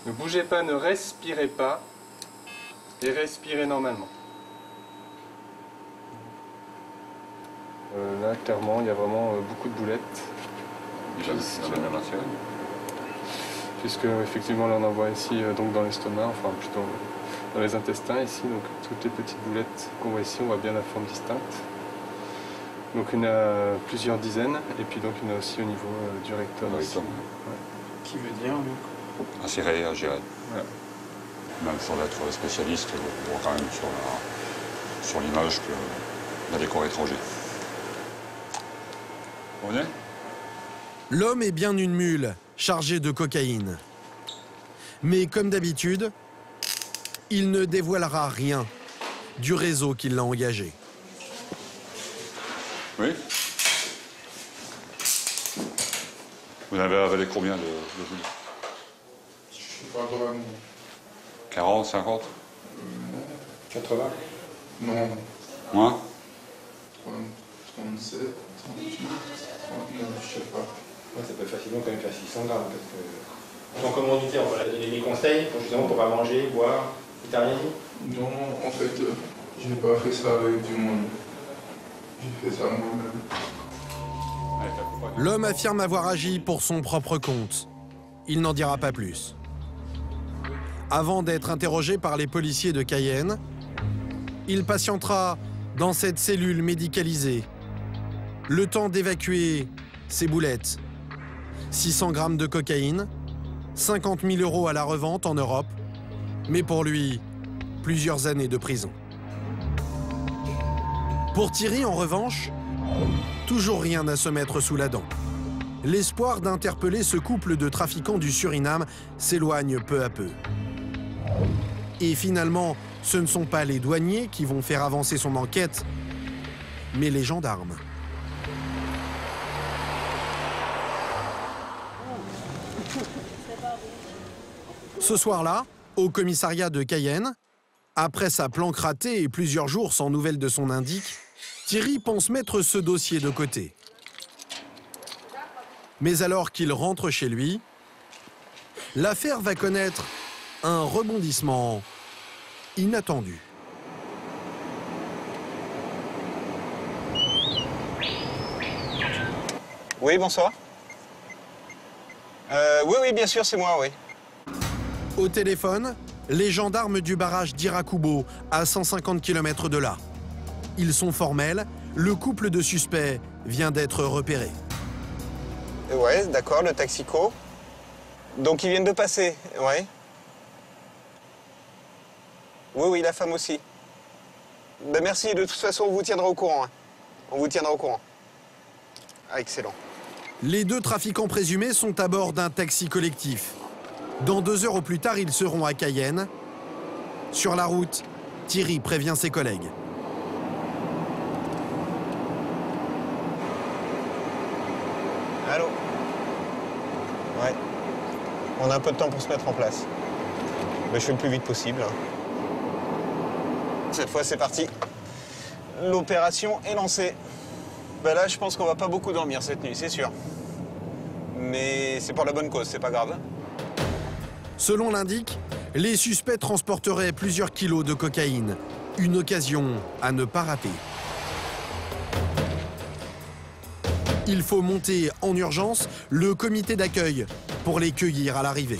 Ne bougez pas, ne respirez pas et respirez normalement. Là, clairement, il y a vraiment beaucoup de boulettes. Puisque, effectivement, là, on en voit ici donc dans l'estomac, enfin plutôt dans les intestins ici. Donc, toutes les petites boulettes qu'on voit ici, on voit bien la forme distincte. Donc, il y en a plusieurs dizaines. Et puis, donc, il y en a aussi au niveau du rectum. Ici. Ouais. Qui veut dire, donc Inséré, à gérer. Ouais. Même sans être spécialiste, on voit quand même sur l'image qu'il y a des corps étrangers. Vous venez ? L'homme est bien une mule, chargée de cocaïne. Mais comme d'habitude, il ne dévoilera rien du réseau qui l'a engagé. Oui. Vous avez avalé combien de Julie? Je sais pas vraiment. 40, 50? 80? Non. Moins? 37, 38, 39, je sais pas. Ouais, ça peut facilement quand même faire 600 grammes. Parce que... Donc, commanditaire, on va donner des conseils pour justement pour pas manger, boire. T'as rien dit? Non, en fait, je n'ai pas fait ça avec du monde. J'ai fait ça moi-même. L'homme affirme avoir agi pour son propre compte. Il n'en dira pas plus. Avant d'être interrogé par les policiers de Cayenne, il patientera dans cette cellule médicalisée. Le temps d'évacuer ses boulettes. 600 grammes de cocaïne, 50 000 € à la revente en Europe, mais pour lui, plusieurs années de prison. Pour Thierry, en revanche, toujours rien à se mettre sous la dent. L'espoir d'interpeller ce couple de trafiquants du Suriname s'éloigne peu à peu. Et finalement, ce ne sont pas les douaniers qui vont faire avancer son enquête, mais les gendarmes. Ce soir-là, au commissariat de Cayenne, après sa planque ratée et plusieurs jours sans nouvelles de son indique, Thierry pense mettre ce dossier de côté. Mais alors qu'il rentre chez lui, l'affaire va connaître un rebondissement inattendu. Oui, bonsoir. Oui, bien sûr, c'est moi, oui. Au téléphone, les gendarmes du barrage d'Irakubo, à 150 km de là. Ils sont formels, le couple de suspects vient d'être repéré. Ouais, d'accord, le taxico. Donc ils viennent de passer, ouais. Oui, la femme aussi. Ben merci, de toute façon, on vous tiendra au courant. Hein. On vous tiendra au courant. Ah, excellent. Les deux trafiquants présumés sont à bord d'un taxi collectif. Dans 2 heures au plus tard, ils seront à Cayenne. Sur la route, Thierry prévient ses collègues. Allô? Ouais. On a un peu de temps pour se mettre en place. Mais je fais le plus vite possible. Hein. Cette fois, c'est parti. L'opération est lancée. Ben là, je pense qu'on va pas beaucoup dormir cette nuit, c'est sûr. Mais c'est pour la bonne cause, c'est pas grave. Selon l'indique, les suspects transporteraient plusieurs kilos de cocaïne. Une occasion à ne pas rater. Il faut monter en urgence le comité d'accueil pour les cueillir à l'arrivée.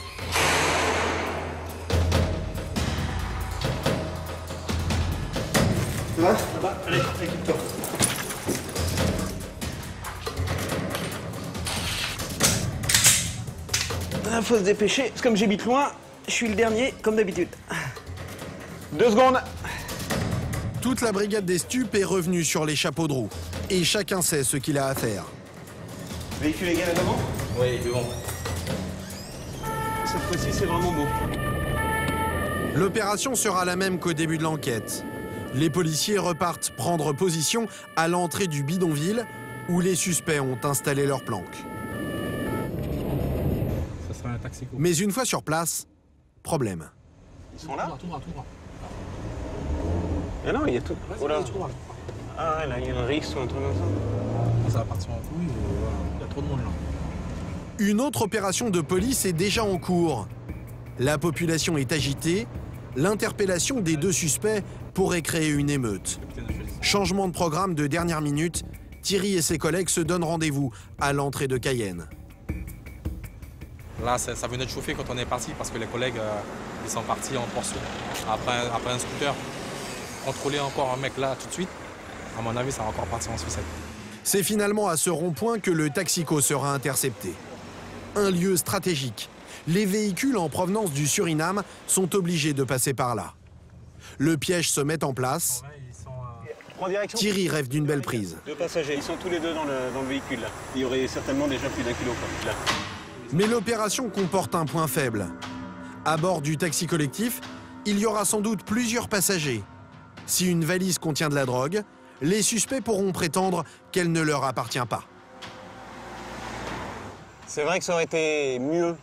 Ça va? Ça va, allez, équipe-toi. Faut se dépêcher, comme j'habite loin, je suis le dernier, comme d'habitude. 2 secondes. Toute la brigade des stupes est revenue sur les chapeaux de roue. Et chacun sait ce qu'il a à faire. Véhicule égal devant? Oui, devant. Cette fois-ci, c'est vraiment beau. L'opération sera la même qu'au début de l'enquête. Les policiers repartent prendre position à l'entrée du bidonville où les suspects ont installé leur planque. Ça sera un taxico. Mais une fois sur place, problème. Ils sont là? Tout droit. Ah non, il y a tout. Oh là. Ah ouais, là, il y a un risque ou un truc comme ça. Ça va partir en couille, voilà. Il y a trop de monde là. Une autre opération de police est déjà en cours. La population est agitée. L'interpellation des 2 suspects pourrait créer une émeute. Changement de programme de dernière minute, Thierry et ses collègues se donnent rendez-vous à l'entrée de Cayenne. Là, ça venait de chauffer quand on est parti parce que les collègues ils sont partis en poursuite après un scooter. Contrôler encore un mec là tout de suite, à mon avis, ça va encore partir en suicide. C'est finalement à ce rond-point que le taxico sera intercepté. Un lieu stratégique. Les véhicules en provenance du Suriname sont obligés de passer par là. Le piège se met en place. Thierry rêve d'une belle prise. 2 passagers, ils sont tous les 2 dans le véhicule là. Il y aurait certainement déjà plus d'1 kilo là. Mais l'opération comporte un point faible. À bord du taxi collectif, il y aura sans doute plusieurs passagers. Si une valise contient de la drogue, les suspects pourront prétendre qu'elle ne leur appartient pas. C'est vrai que ça aurait été mieux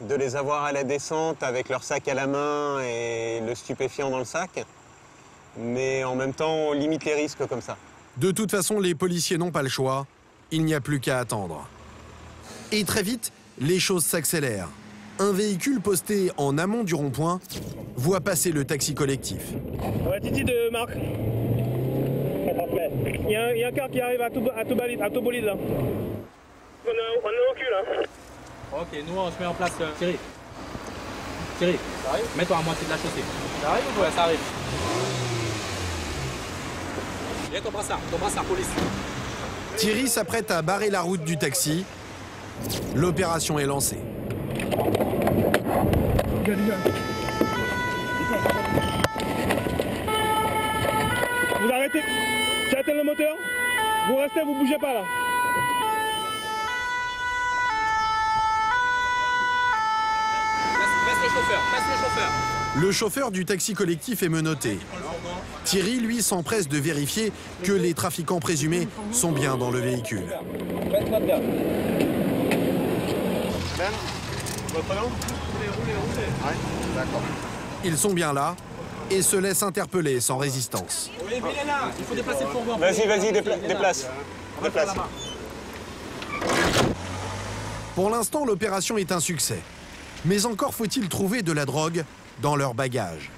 de les avoir à la descente avec leur sac à la main et le stupéfiant dans le sac. Mais en même temps, on limite les risques comme ça. De toute façon, les policiers n'ont pas le choix. Il n'y a plus qu'à attendre. Et très vite, les choses s'accélèrent. Un véhicule posté en amont du rond-point voit passer le taxi collectif. Ouais, Titi de Marc. Il y a un car qui arrive à tout bolide là. On est au cul là. Ok, nous on se met en place. Thierry. Thierry, mets-toi à moitié de la chaussée. Ça arrive ou quoi? Ça arrive. Viens ton brassard, police. Thierry s'apprête à barrer la route du taxi. L'opération est lancée. Vous arrêtez. J'attends le moteur. Vous restez, vous bougez pas là. Passe le chauffeur. Le chauffeur du taxi collectif est menotté. Thierry, lui, s'empresse de vérifier que les trafiquants présumés sont bien dans le véhicule. Ben, votre nom? Ouais, d'accord. Ils sont bien là et se laissent interpeller sans résistance. Oui, mais il est là. Il faut déplacer le fourgon. Vas-y, déplace. Pour l'instant, l'opération est un succès. Mais encore faut-il trouver de la drogue dans leur bagage.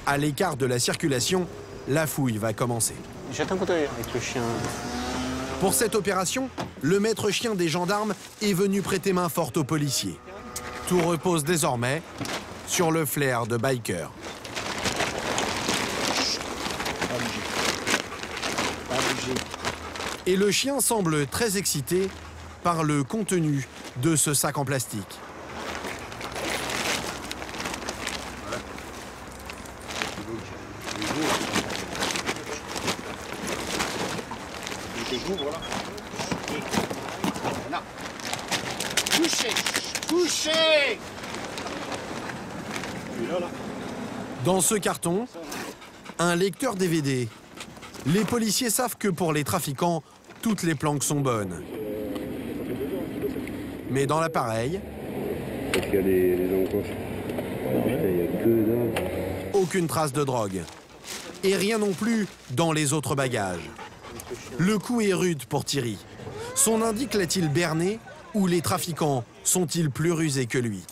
À l'écart de la circulation, la fouille va commencer. Jette un coup d'œil avec le chien. Pour cette opération, le maître chien des gendarmes est venu prêter main forte aux policiers. Tout repose désormais sur le flair de biker. Et le chien semble très excité par le contenu de ce sac en plastique. Couchez. Dans ce carton, un lecteur DVD. Les policiers savent que pour les trafiquants, toutes les planques sont bonnes. Mais dans l'appareil, aucune trace de drogue. Et rien non plus dans les autres bagages. Le coup est rude pour Thierry. Son indique l'a-t-il berné ou les trafiquants sont-ils plus rusés que lui?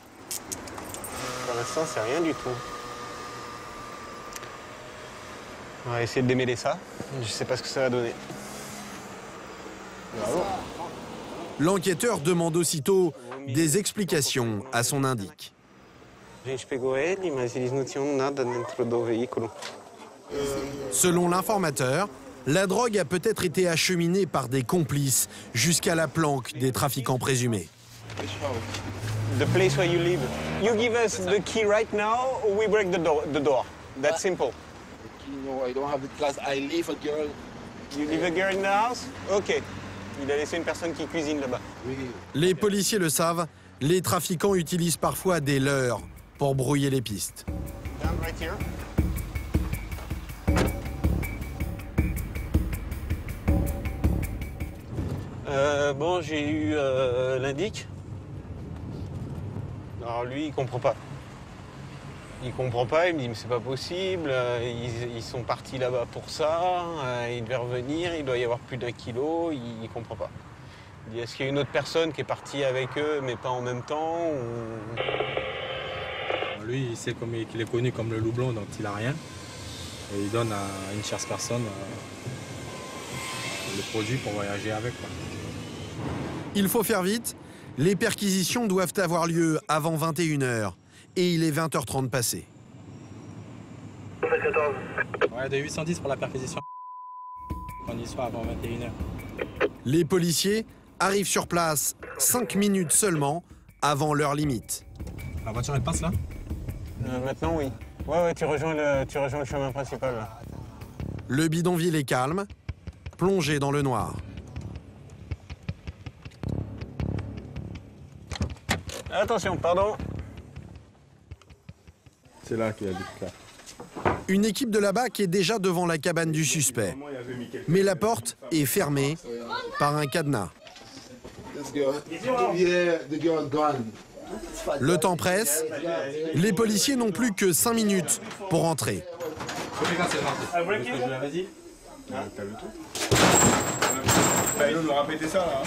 Pour l'instant, c'est rien du tout. On va essayer de démêler ça. Je sais pas ce que ça va donner. Bravo. L'enquêteur demande aussitôt des explications à son indique. Selon l'informateur, la drogue a peut-être été acheminée par des complices jusqu'à la planque des trafiquants présumés. The place where you live. You give us the key right now, or we break the door. That's simple. No, I don't have the class. I leave a girl. You leave a girl in the house? Ok. Il a laissé une personne qui cuisine là-bas. Oui. Les policiers le savent, les trafiquants utilisent parfois des leurres pour brouiller les pistes. Down right here. Bon, j'ai eu l'indique. Alors lui, il comprend pas. Il comprend pas, il me dit mais c'est pas possible, ils sont partis là-bas pour ça, ils devaient revenir, il doit y avoir plus d'1 kilo, il comprend pas. Il dit est-ce qu'il y a une autre personne qui est partie avec eux mais pas en même temps ou... Lui, il sait qu'il est connu comme le loup blond, donc il a rien. Et il donne à une tierce personne le produit pour voyager avec, quoi. Il faut faire vite, les perquisitions doivent avoir lieu avant 21h et il est 20h30 passé. Ouais, de 810 pour la perquisition. On y soit avant 21h. Les policiers arrivent sur place 5 minutes seulement avant leur limite. La voiture, elle passe là? Maintenant, oui. Ouais, tu rejoins le chemin principal, là. Le bidonville est calme, plongé dans le noir. Attention, pardon. C'est là qu'il y a du crack. Une équipe de la BAC est déjà devant la cabane du suspect. Mais la porte est fermée par un cadenas. Le temps presse. Les policiers n'ont plus que 5 minutes pour entrer. Vas-y. T'as vu tout? Il nous aura pété ça là.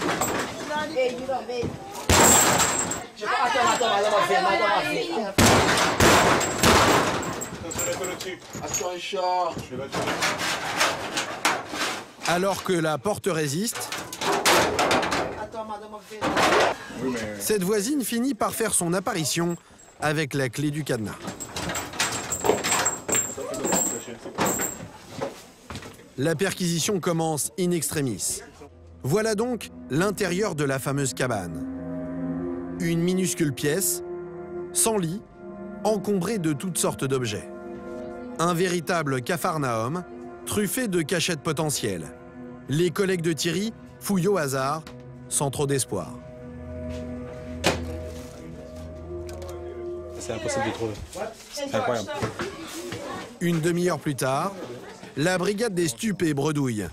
Alors que la porte résiste, cette voisine finit par faire son apparition avec la clé du cadenas. La perquisition commence in extremis. Voilà donc l'intérieur de la fameuse cabane. Une minuscule pièce, sans lit, encombrée de toutes sortes d'objets. Un véritable capharnaüm, truffé de cachettes potentielles. Les collègues de Thierry fouillent au hasard, sans trop d'espoir. C'est impossible de trouver. C'est incroyable. Une demi-heure plus tard, la brigade des stupés bredouille.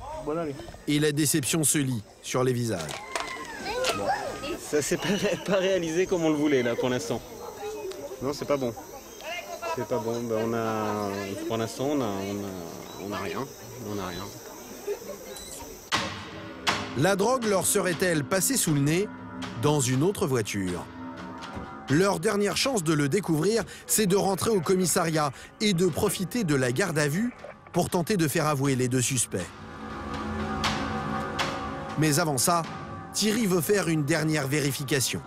Et la déception se lit sur les visages. Ça s'est pas réalisé comme on le voulait là pour l'instant. Non, c'est pas bon. C'est pas bon. Ben, pour l'instant, on a rien. On a rien. La drogue leur serait-elle passée sous le nez dans une autre voiture? Leur dernière chance de le découvrir, c'est de rentrer au commissariat et de profiter de la garde à vue pour tenter de faire avouer les deux suspects. Mais avant ça, Thierry veut faire une dernière vérification.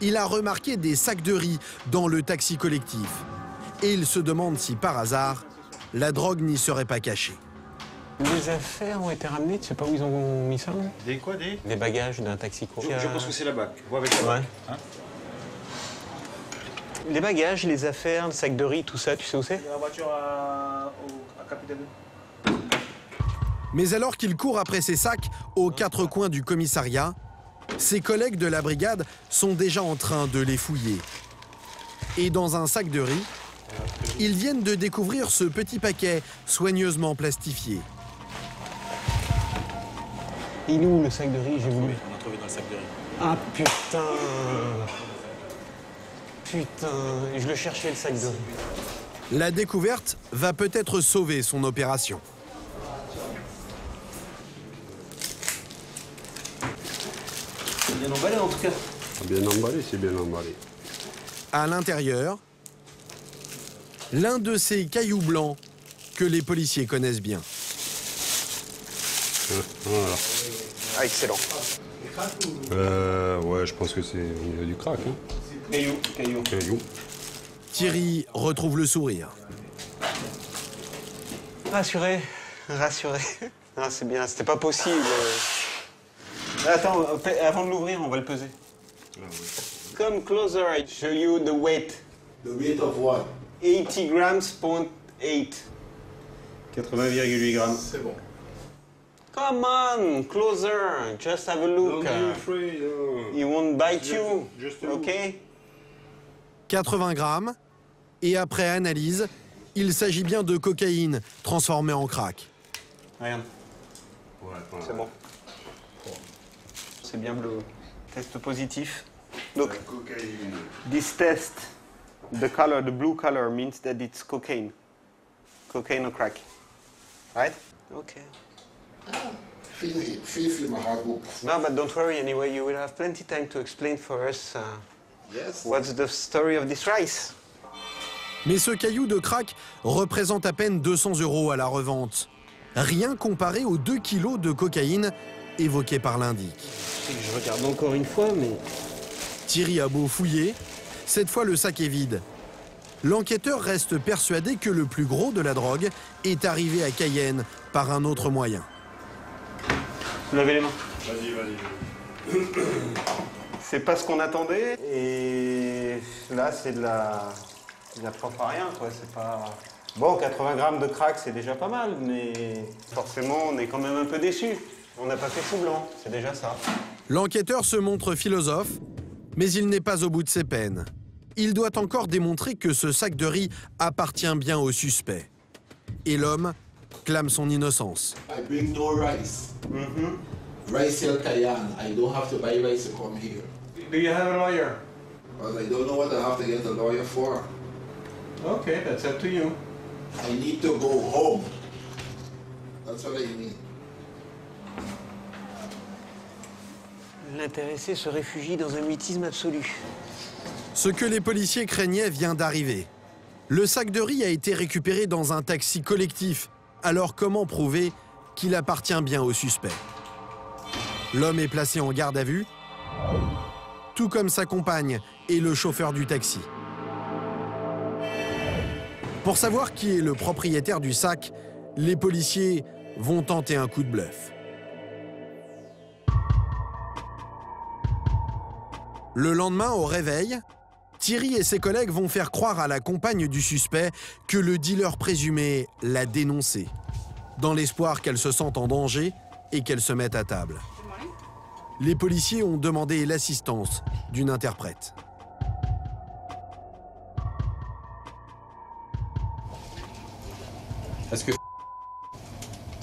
Il a remarqué des sacs de riz dans le taxi collectif. Et il se demande si, par hasard, la drogue n'y serait pas cachée. Les affaires ont été ramenées, tu sais pas où ils ont mis ça? Des quoi, des bagages d'un taxico. Je pense que c'est la BAC. Vois avec la BAC. Hein? Les bagages, les affaires, le sac de riz, tout ça, tu sais où c'est? La voiture à Capitaine. Mais alors qu'il court après ses sacs aux quatre coins du commissariat, ses collègues de la brigade sont déjà en train de les fouiller. Et dans un sac de riz, ils viennent de découvrir ce petit paquet soigneusement plastifié. Il est où le sac de riz? J'ai voulu. On a trouvé dans le sac de riz. Ah putain! Putain, je le cherchais le sac de riz. La découverte va peut-être sauver son opération. Bien emballé en tout cas. Bien emballé, c'est bien emballé. À l'intérieur, l'un de ces cailloux blancs que les policiers connaissent bien. Voilà. Ah, excellent. Ouais, je pense que c'est du crack. Hein. Caillou. Thierry retrouve le sourire. Rassuré. Ah, c'est bien, c'était pas possible. Attends, avant de l'ouvrir, on va le peser. Come closer, I show you the weight. The weight of what? 80 grams, 8. 80,8 grammes. C'est bon. Come on, closer, just have a look. He won't bite you, okay? 80 grammes, et après analyse, il s'agit bien de cocaïne transformée en crack. Regarde. C'est bon. C'est bien bleu. Test positif. Look. This test, the blue color means that it's cocaine. Cocaine or crack. Right? Okay. Feel my heart go. No, but don't worry anyway. You will have plenty time to explain for us what's the story of this rice. Mais ce caillou de crack représente à peine 200 € à la revente. Rien comparé aux 2 kilos de cocaïne évoqués par l'indic. Je regarde encore une fois, mais... Thierry a beau fouiller, cette fois le sac est vide. L'enquêteur reste persuadé que le plus gros de la drogue est arrivé à Cayenne par un autre moyen. Vous lavez les mains. Vas-y. C'est pas ce qu'on attendait, et là c'est de la propre à rien, quoi. C'est pas... Bon, 80 grammes de crack, c'est déjà pas mal, mais forcément, on est quand même un peu déçus. On n'a pas fait semblant, c'est déjà ça. L'enquêteur se montre philosophe, mais il n'est pas au bout de ses peines. il doit encore démontrer que ce sac de riz appartient bien au suspect. Et l'homme clame son innocence. I bring no rice. Rice El Cayenne. I don't have to buy rice to come here. Do you have a lawyer? Because I don't know what I have to get a lawyer for. Okay, that's up to you. I need to go home. That's what I need. L'intéressé se réfugie dans un mutisme absolu. Ce que les policiers craignaient vient d'arriver. Le sac de riz a été récupéré dans un taxi collectif. Alors comment prouver qu'il appartient bien au suspect? L'homme est placé en garde à vue, tout comme sa compagne et le chauffeur du taxi. Pour savoir qui est le propriétaire du sac, les policiers vont tenter un coup de bluff. Le lendemain, au réveil, Thierry et ses collègues vont faire croire à la compagne du suspect que le dealer présumé l'a dénoncé, dans l'espoir qu'elle se sente en danger et qu'elle se mette à table. Les policiers ont demandé l'assistance d'une interprète. Est-ce que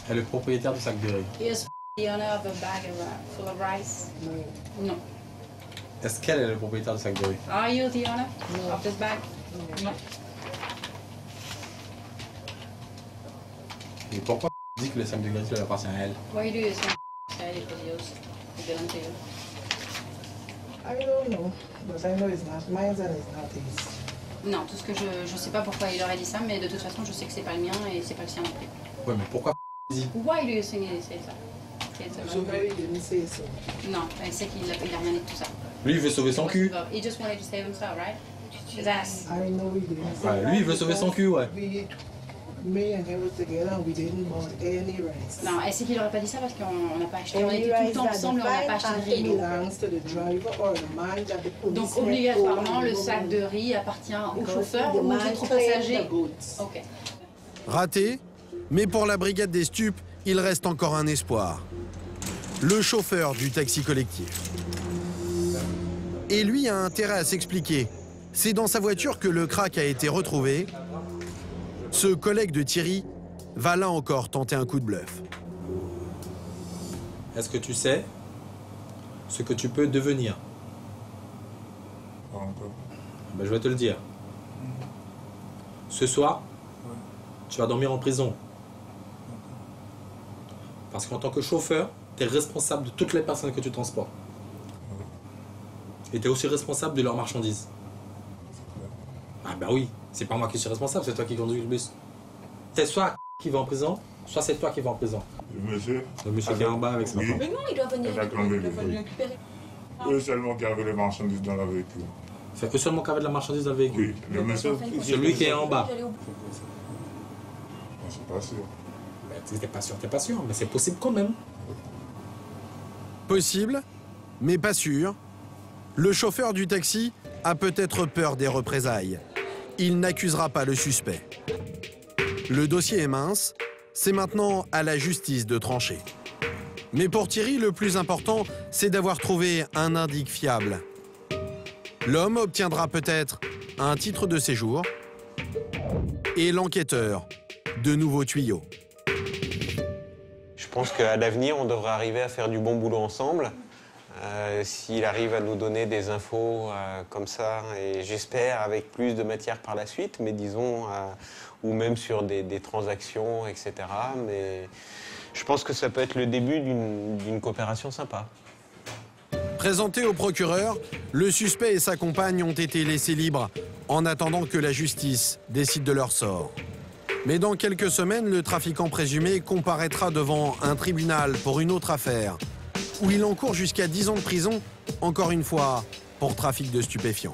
est le propriétaire du sac de riz? Is the owner of a bag full of rice? No. Est-ce qu'elle est le propriétaire du sac de riz? Are you the owner of this bag? No. Et pourquoi dit que le sac de riz lui appartient à elle? Why do you say it was yours? It belonged to you? I don't know, but I know it's not mine and it's not his. Non, tout ce que je sais pas pourquoi il aurait dit ça, mais de toute façon je sais que c'est pas le mien et c'est pas le sien non plus. Ouais, mais pourquoi dit? Why do you think he say ça? So very didn't say so. Non, elle sait qu'il a rien dit de tout ça. Lui, il veut sauver son cul. He just wanted to save himself, right? That's... I know we didn't. Ouais, lui, il veut sauver son cul, ouais. Me and him were together and we didn't buy any rice. Non, elle sait qu'il aurait pas dit ça parce qu'on n'a pas acheté. On était tout le temps ensemble, on n'a pas acheté de riz. Donc obligatoirement, le sac de riz appartient au chauffeur ou aux autres passagers. Ok. Raté, mais pour la brigade des stupes, il reste encore un espoir. Le chauffeur du taxi collectif. Et lui a intérêt à s'expliquer. C'est dans sa voiture que le crack a été retrouvé. Ce collègue de Thierry va là encore tenter un coup de bluff. Est-ce que tu sais ce que tu peux devenir? Pas encore. Ben, je vais te le dire. Ce soir, tu vas dormir en prison. Parce qu'en tant que chauffeur, tu es responsable de toutes les personnes que tu transportes. Et tu es aussi responsable de leurs marchandises. Ah ben oui, c'est pas moi qui suis responsable, c'est toi qui conduis le bus. C'est soit qui va en prison, soit c'est toi qui vas en prison. Le monsieur qui est en bas avec sa femme. Mais non, il doit venir récupérer. Eux seulement qui avaient les marchandises dans la véhicule. C'est que seulement qui avait de la marchandise dans le véhicule. Oui, le monsieur. Celui qui est en bas. Je suis pas sûr. T'es pas sûr, mais c'est possible quand même. Possible, mais pas sûr. Le chauffeur du taxi a peut-être peur des représailles. Il n'accusera pas le suspect. Le dossier est mince, c'est maintenant à la justice de trancher. Mais pour Thierry, le plus important, c'est d'avoir trouvé un indice fiable. L'homme obtiendra peut-être un titre de séjour et l'enquêteur de nouveaux tuyaux. Je pense qu'à l'avenir, on devrait arriver à faire du bon boulot ensemble. S'il arrive à nous donner des infos comme ça, et j'espère avec plus de matière par la suite, mais disons, ou même sur des transactions, etc. Mais je pense que ça peut être le début d'une coopération sympa. Présenté au procureur, le suspect et sa compagne ont été laissés libres en attendant que la justice décide de leur sort. Mais dans quelques semaines, le trafiquant présumé comparaîtra devant un tribunal pour une autre affaire, où il encourt jusqu'à 10 ans de prison, encore une fois, pour trafic de stupéfiants.